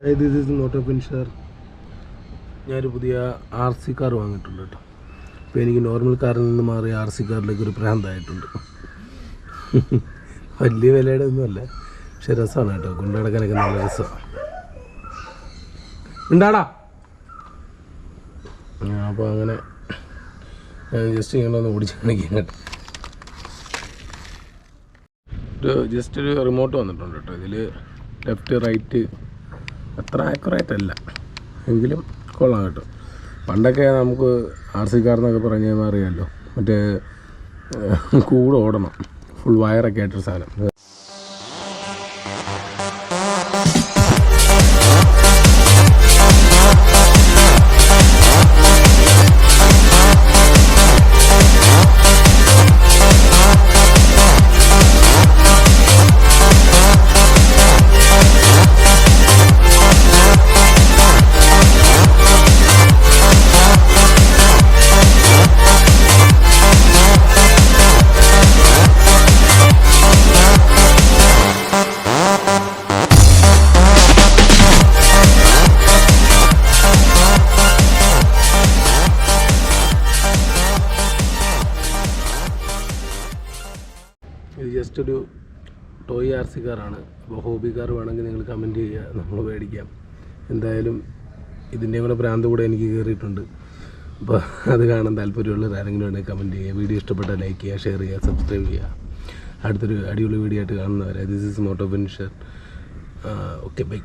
This is moto finisher. ഞാനൊരു പുതിയ RC car വാങ്ങിയിട്ടുണ്ട് കേട്ടോ. അപ്പോൾ എനിക്ക് നോർമൽ കാറിൽ നിന്ന് മാറി RC കാറിലേക്ക് ഒരു ഭ്രാന്തായിട്ടുണ്ട്. വലിയ വിലയുടെ ഒന്നുമല്ല, പക്ഷെ രസമാണ് കേട്ടോ, കൊണ്ടു നടക്കാനൊക്കെ നല്ല രസമാണ്. ഉണ്ടാടാ. അപ്പോൾ അങ്ങനെ ഞാൻ ജസ്റ്റ് ഇങ്ങനെ ഒന്ന് ഓടിച്ച് കാണിക്കാൻ കേട്ടോ. ജസ്റ്റ് ഒരു റിമോട്ട് വന്നിട്ടുണ്ട് കേട്ടോ. ഇതിൽ ലെഫ്റ്റ് റൈറ്റ് അത്ര ആക്യുറേറ്റ് അല്ല, എങ്കിലും കൊള്ളാം കേട്ടോ. പണ്ടൊക്കെ നമുക്ക് RC കാർന്നൊക്കെ പറഞ്ഞു കഴിഞ്ഞാൽ അറിയാമല്ലോ, മറ്റേ കൂടെ ഓടണം, ഫുൾ വയറൊക്കെ ആയിട്ടൊരു സാധനം. ഇത് ജസ്റ്റ് ഒരു ടോയ് RC കാറാണ്. അപ്പോൾ ഹോബി കാർ വേണമെങ്കിൽ നിങ്ങൾ കമൻറ്റ് ചെയ്യുക, നമ്മൾ മേടിക്കാം. എന്തായാലും ഇതിൻ്റെ കൂടെ ഭ്രാന്ത് കൂടെ എനിക്ക് കയറിയിട്ടുണ്ട്. അപ്പോൾ അത് കാണാൻ താല്പര്യമുള്ളവർ ആരെങ്കിലും ഉണ്ടെങ്കിൽ കമൻറ്റ് ചെയ്യുക. വീഡിയോ ഇഷ്ടപ്പെട്ടാൽ ലൈക്ക് ചെയ്യുക, ഷെയർ ചെയ്യുക, സബ്സ്ക്രൈബ് ചെയ്യുക. അടുത്തൊരു അടിപൊളി വീഡിയോ ആയിട്ട് കാണുന്നവരെ this is moto finisher. Okay, by.